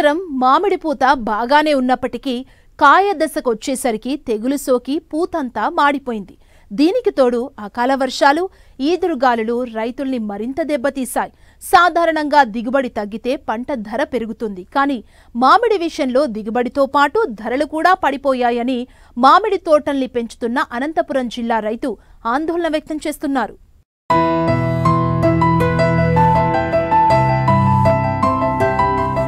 సంవత్సరం మామిడి పూత బాగానే ఉన్నప్పటికీ కాయ దశకొచ్చేసరికి తెగులు సోకి పూతంతా మాడిపోయింది. దీనికి తోడు అకాల వర్షాలు, ఈదురుగాలులు రైతుల్ని మరింత దెబ్బతీశాయి. సాధారణంగా దిగుబడి తగ్గితే పంట ధర పెరుగుతుంది. కానీ మామిడి విషయంలో దిగుబడితో పాటు ధరలు కూడా పడిపోయాయని మామిడి తోటల్ని పెంచుతున్న అనంతపురం జిల్లా రైతు ఆందోళన వ్యక్తం చేస్తున్నారు.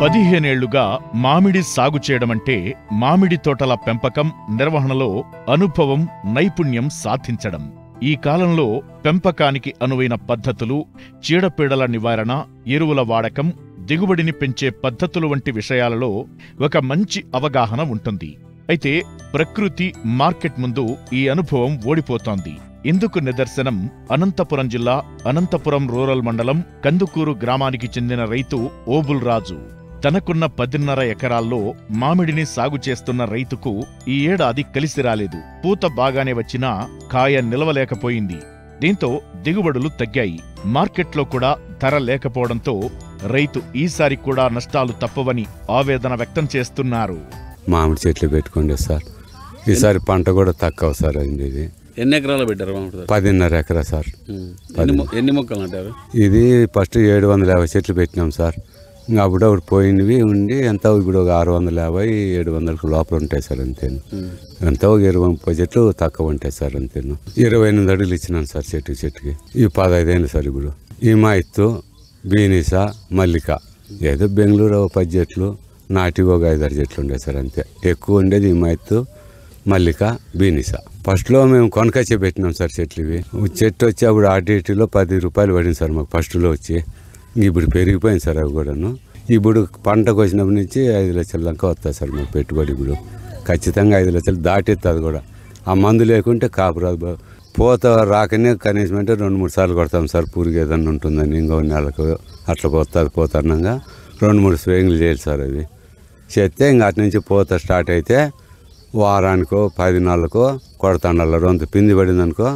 పదిహేనేళ్లుగా మామిడి సాగు చేయడమంటే మామిడి తోటల పెంపకం, నిర్వహణలో అనుభవం, నైపుణ్యం సాధించడం. ఈ కాలంలో పెంపకానికి అనువైన పద్ధతులు, చీడపీడల నివారణ, ఎరువుల వాడకం, దిగుబడిని పెంచే పద్ధతులు వంటి విషయాలలో ఒక మంచి అవగాహన ఉంటుంది. అయితే ప్రకృతి, మార్కెట్ ముందు ఈ అనుభవం ఓడిపోతోంది. ఇందుకు నిదర్శనం అనంతపురం జిల్లా అనంతపురం రూరల్ మండలం కందుకూరు గ్రామానికి చెందిన రైతు ఓబుల్ రాజు. తనకున్న 10.5 ఎకరాల్లో మామిడిని సాగు చేస్తున్న రైతుకు ఈ ఏడాది కలిసి రాలేదు. పూత బాగానే వచ్చినా కాయ నిలవలేకపోయింది. దీంతో దిగుబడులు తగ్గాయి. మార్కెట్లో కూడా ధర లేకపోవడంతో రైతు ఈసారి కూడా నష్టాలు తప్పవని ఆవేదన వ్యక్తం చేస్తున్నారు. మామిడి చెట్లు పెట్టుకోండి సార్, ఈసారి పంట కూడా తక్కువ సార్. ఇది ఎన్ని ఎకరాలు పెట్టారు? 10.5 ఎకరా సార్. ఎన్ని మొక్కలు అంటారు? ఇది ఫస్ట్ 750 చెట్లు పెట్టినాం సార్. ఇంకా అప్పుడు పోయినవి ఉండి ఎంత ఇప్పుడు ఒక 650, 700 లోపల ఉంటాయి సార్. అంతేను. ఎంత ఒక 20-30 చెట్లు తక్కువ ఉంటాయి సార్. అంతేను. 28 అడుగులు ఇచ్చినాను సార్ చెట్టుకి. ఈ 15 ఏళ్ళు సార్. ఇప్పుడు ఈ మాయిత్తు, బీనిసా, మల్లిక, ఏదో బెంగళూరు 10 చెట్లు, నాటి ఒక 5-6 చెట్లు ఉండే సార్. అంతే. ఎక్కువ ఉండేది ఈ మాయిత్తు, మల్లిక, బీనిసా. ఫస్ట్లో మేము కొనకచ్చే పెట్టినాం సార్ చెట్లు. ఇవి చెట్టు వచ్చి అప్పుడు ఆర్డీటీలో 10 రూపాయలు పడింది సార్ మాకు ఫస్ట్లో వచ్చి. ఇప్పుడు పెరిగిపోయింది సార్ అవి కూడాను. ఇప్పుడు పంటకు వచ్చినప్పటి నుంచి 5 లక్షల దాకా వస్తుంది సార్ మాకు పెట్టుబడి. ఇప్పుడు ఖచ్చితంగా 5 లక్షలు దాటెత్తుంది కూడా. ఆ మందు లేకుంటే కాపురాదు. పూత రాకనే కనీసం అంటే 2-3 సార్లు కొడతాం సార్. పురుగు ఏదన్నా ఉంటుందని ఇంకో నెలకు అట్లా పోతానంగా 2-3 స్ప్రేయింగ్లు చేయాలి సార్. అవి చేస్తే ఇంకా అటు నుంచి పూత స్టార్ట్ అయితే వారానికో 10 నెలలకో కొడతాండాలి. రొంత పిండి పడింది అనుకో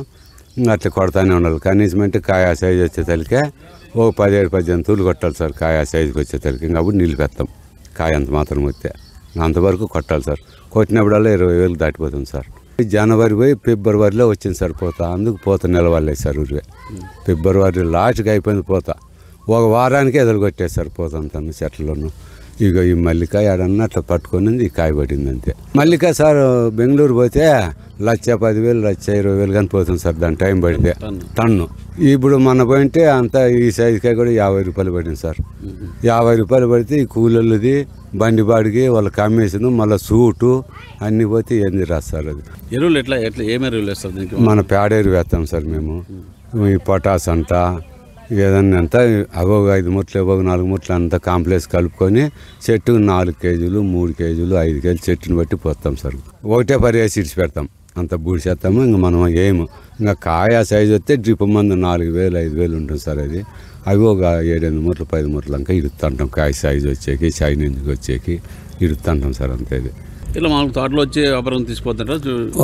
ఇంకా అట్లా కొడతానే ఉండాలి. కనీసం అంటే కాయ సైజు వచ్చేసరికి ఓ 17-18 తూలు కొట్టాలి సార్. కాయ సైజుకి వచ్చేసరికి ఇంకా అప్పుడు నిలిపేస్తాం. కాయ అంత మాత్రం వస్తే అంతవరకు కొట్టాలి సార్. కొట్టినప్పుడల్లా 20,000 దాటిపోతుంది సార్. జనవరి పోయి ఫిబ్రవరిలో వచ్చింది సార్ పూత. అందుకు పూత నిలవలేదు సార్. ఊరికే ఫిబ్రవరి లాస్ట్కి అయిపోయింది పూత. ఒక వారానికే ఎదురు కొట్టేస్తారు పూత అంతా చెట్లలోనూ. ఇక ఈ మల్లిక ఏడన్నా అట్లా పట్టుకొని ఈ కాయ పడింది అంతే. మల్లిక సార్ బెంగళూరు పోతే 1,10,000, 1,20,000 కానీ పోతుంది సార్. దాని టైం పడితే టన్ను. ఇప్పుడు మన పోయింటే అంతా ఈ సైజుకాయ కూడా 50 రూపాయలు పడింది సార్. 50 రూపాయలు పడితే ఈ కూలర్లది, బండి బాడికి వాళ్ళకి అమ్మేసింది, మళ్ళీ సూటు అన్నీ పోతే ఏంది రాదు సార్. అది ఎరువులు ఎట్లా ఏమి ఎరువులు వేస్తారు? మన పేడ ఎరువు వేస్తాం సార్ మేము. ఈ పొటాస్ అంట ఏదన్నా అంతా అవో 5 మూట్లు, అవో 4 మూట్లు అంతా కాంప్లెక్స్ కలుపుకొని చెట్టుకు 4 కేజీలు, 3 కేజీలు, 5 కేజీలు చెట్టుని బట్టి పోస్తాం సార్. ఒకటే పరివేసి ఇడిచి పెడతాం. అంత బూడిసేస్తాము. ఇంకా మనం ఏము ఇంకా కాయ సైజు వస్తే డ్రిప్ మందు 4,000, 5,000 ఉంటుంది సార్. అది అవి ఒక 7-8 మూట్లు, 10 మూట్లు ఇంకా ఇడుతుంటాం. కాయ సైజు వచ్చేకి, చైన్ ఎందుకు వచ్చేకి ఇడుతుంటాం సార్. అంతే. ఇలా మాకు తోటలో వచ్చి వ్యాపారం తీసుకుపోతారు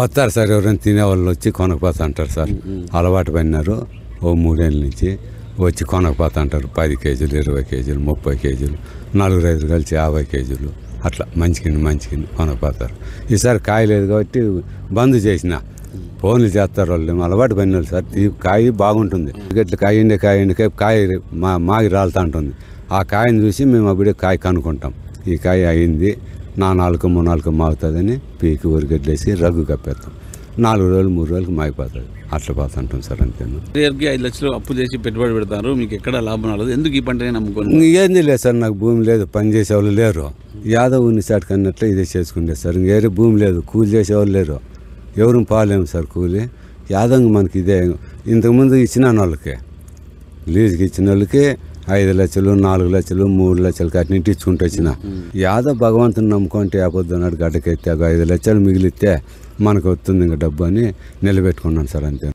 వస్తారు సార్. ఎవరైనా తినేవాళ్ళు వచ్చి కొనకపోతా అంటారు సార్. అలవాటు పడినారు ఓ 3 ఏళ్ళ నుంచి వచ్చి కొనకపోతా అంటారు. 10 కేజీలు, 20 కేజీలు, 30 కేజీలు, 4-5 కలిసి 50 కేజీలు అట్లా మంచికింది కొనకపోతారు. ఈసారి కాయ లేదు కాబట్టి బంద్ చేసిన ఫోన్లు చేస్తారు వాళ్ళు. అలవాటు పడిన వాళ్ళు సార్. కాయ బాగుంటుంది. ఇట్లా కాయ మాగి రాలుతూ ఉంటుంది. ఆ కాయని చూసి మేము అప్పుడే కాయ కనుక్కుంటాం. ఈ కాయ అయింది, 4 నాలుగు మాగుతుందని పీకి ఊరిగడ్లేసి రగ్గు కప్పేస్తాం. 4 రోజులు 3 రోజులకు మాగిపోతుంది. అట్లా పోతుంటాం సార్. అంతేనా. 5 లక్షలు అప్పు చేసి పెట్టుబడి పెడతారు, మీకు ఎక్కడ లాభం రాలేదు. ఎందుకు ఈ పంటనే నమ్ముకోండి? ఏంది లేదు సార్. నాకు భూమి లేదు, పని చేసేవాళ్ళు లేరు. యాదవ్ ఉన్ని చాటు కన్నట్లు ఇదే చేసుకుంటే సార్. ఇంకేరే భూమి లేదు, కూలి చేసేవాళ్ళు లేరు. ఎవరు పాలేము సార్ కూలి. యాదవ్ మనకి ఇదే. ఇంతకుముందు ఇచ్చిన వాళ్ళకి, లీజుకి ఇచ్చిన వాళ్ళకి 5 లక్షలు, 4 లక్షలు, 3 లక్షలు కట్టినట్టు ఇచ్చుకుంటూ వచ్చిన. యాదవ్ భగవంతుని నమ్ముకుంటే ఆపొద్దున్నాడు. గడ్డకెత్తే 5 లక్షలు మిగిలితే మనకు వస్తుంది ఇంకా డబ్బు అని నిలబెట్టుకున్నాను సార్. అంతే.